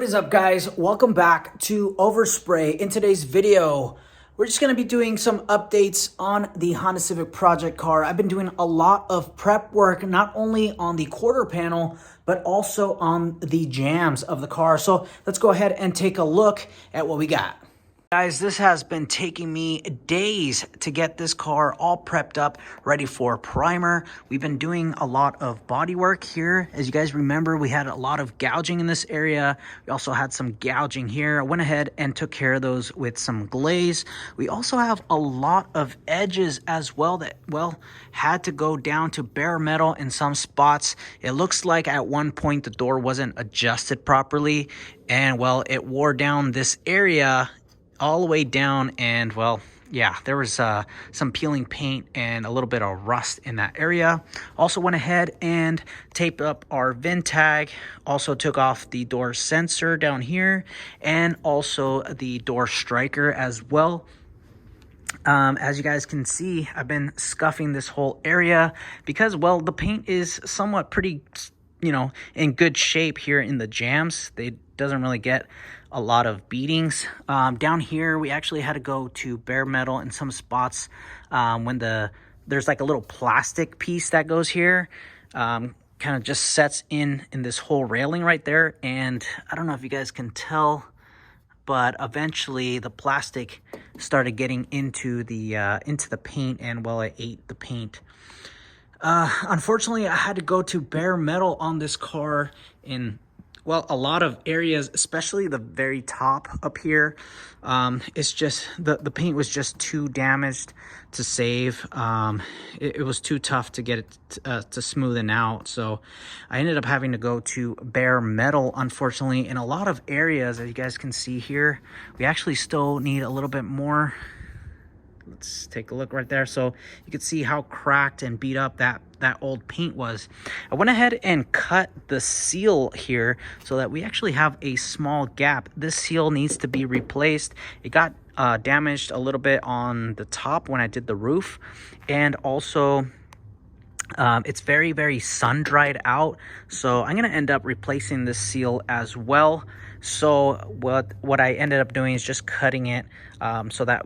What is up, guys? Welcome back to Overspray. In today's video, we're just going to be doing some updates on the Honda Civic project car. I've been doing a lot of prep work, not only on the quarter panel, but also on the jams of the car. So let's go ahead and take a look at what we got. Guys, this has been taking me days to get this car all prepped up, ready for primer. We've been doing a lot of body work here. As you guys remember, we had a lot of gouging in this area. We also had some gouging here. I went ahead and took care of those with some glaze. We also have a lot of edges as well that, well, had to go down to bare metal in some spots. It looks like at one point the door wasn't adjusted properly, and well, it wore down this area all the way down, and well, yeah, there was some peeling paint and a little bit of rust in that area. Also went ahead and taped up our VIN tag, also took off the door sensor down here, and also the door striker as well. As you guys can see, I've been scuffing this whole area because, well, the paint is somewhat pretty, in good shape here in the jams. It doesn't really get a lot of beatings. Down here, we actually had to go to bare metal in some spots when there's like a little plastic piece that goes here, kind of just sets in this whole railing right there. And I don't know if you guys can tell, but eventually the plastic started getting into the paint, and well, it ate the paint. Unfortunately, I had to go to bare metal on this car in, well, a lot of areas, especially the very top up here. It's just, the paint was just too damaged to save. It was too tough to get it to smoothen out. So I ended up having to go to bare metal, unfortunately. In a lot of areas, as you guys can see here, we actually still need a little bit more. Let's take a look right there. So you can see how cracked and beat up that old paint was. I went ahead and cut the seal here so that we actually have a small gap. This seal needs to be replaced. It got damaged a little bit on the top when I did the roof, and also it's very, very sun dried out. So I'm going to end up replacing this seal as well. So what I ended up doing is just cutting it so that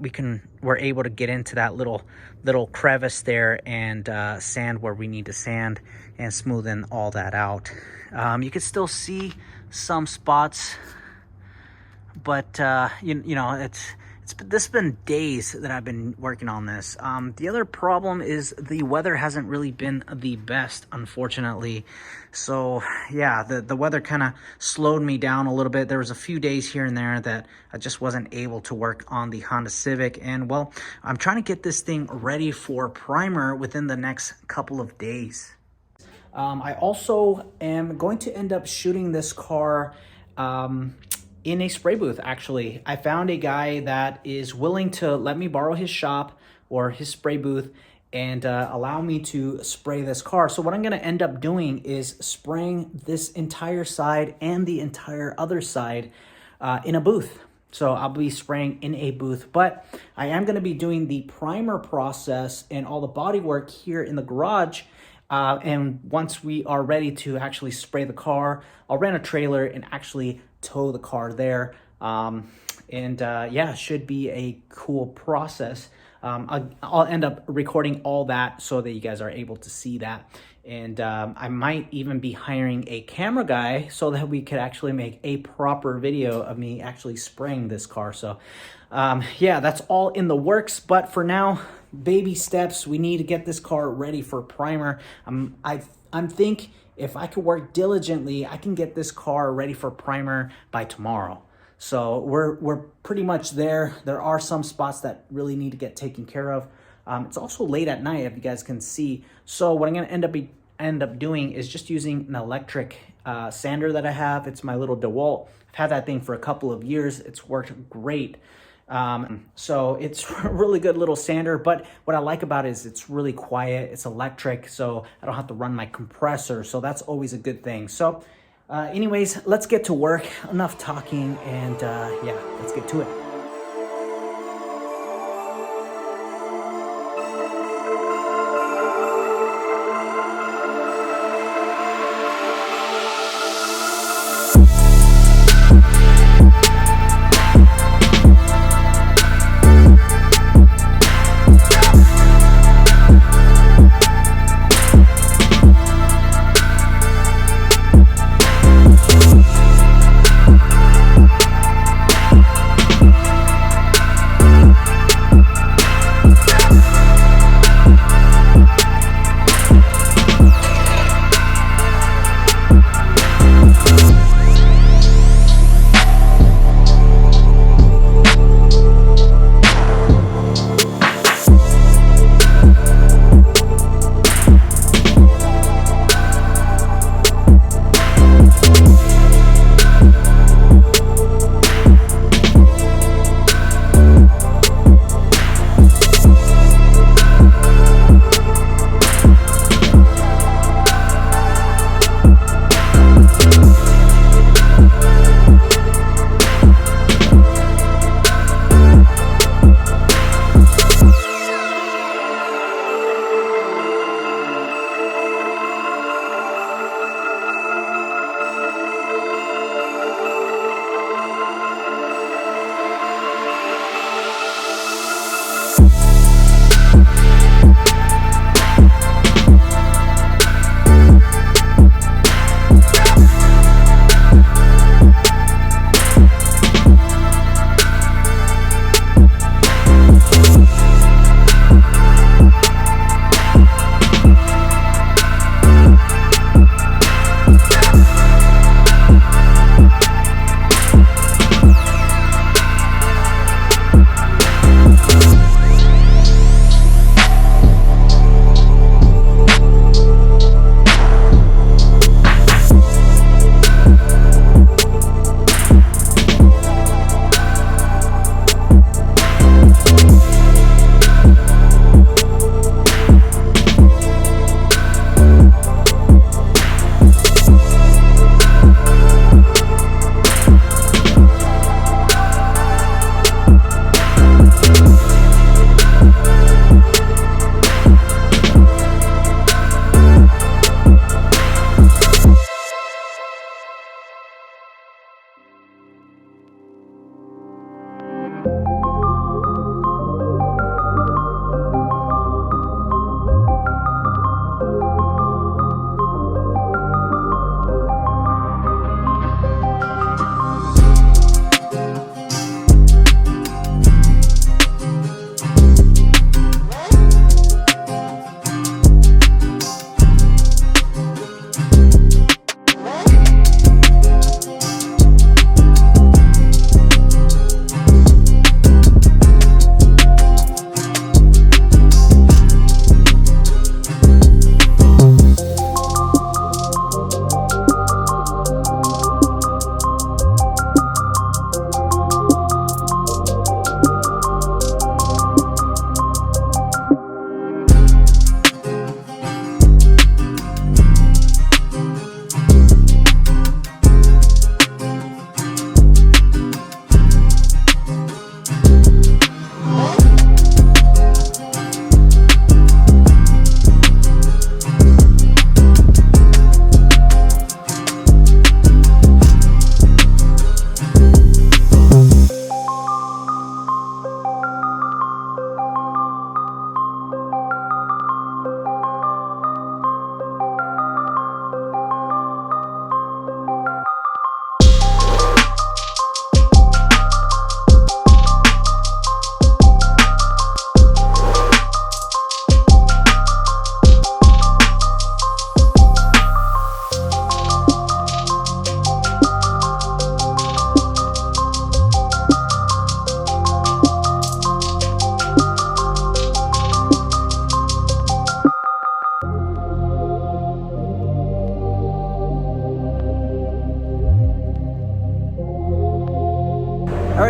we're able to get into that little crevice there and sand where we need to sand and smoothen all that out. You can still see some spots, but this has been days that I've been working on this. The other problem is the weather hasn't really been the best, unfortunately. So yeah, the weather kind of slowed me down a little bit. There was a few days here and there that I just wasn't able to work on the Honda Civic. And well, I'm trying to get this thing ready for primer within the next couple of days. I also am going to end up shooting this car in a spray booth. Actually, I found a guy that is willing to let me borrow his shop or his spray booth and allow me to spray this car. So what I'm going to end up doing is spraying this entire side and the entire other side in a booth. So I'll be spraying in a booth, but I am going to be doing the primer process and all the body work here in the garage. And once we are ready to actually spray the car, I'll rent a trailer and actually tow the car there. Yeah, should be a cool process. I'll end up recording all that so that you guys are able to see that. And I might even be hiring a camera guy so that we could actually make a proper video of me actually spraying this car. So yeah, that's all in the works. But for now, baby steps. We need to get this car ready for primer. I'm think if I could work diligently, I can get this car ready for primer by tomorrow. So we're pretty much there. There are some spots that really need to get taken care of. It's also late at night, if you guys can see. So what I'm going to end up doing is just using an electric sander that I have. It's my little DeWalt. I've had that thing for a couple of years. It's worked great. So it's a really good little sander, but what I like about it is it's really quiet. It's electric, so I don't have to run my compressor. So that's always a good thing. So anyways, let's get to work. Enough talking, and yeah, let's get to it.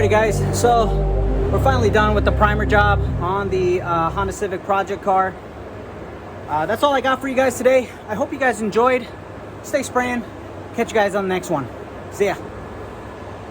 Alrighty guys, so we're finally done with the primer job on the Honda Civic project car. That's all I got for you guys today. I hope you guys enjoyed. Stay spraying. Catch you guys on the next one. See ya.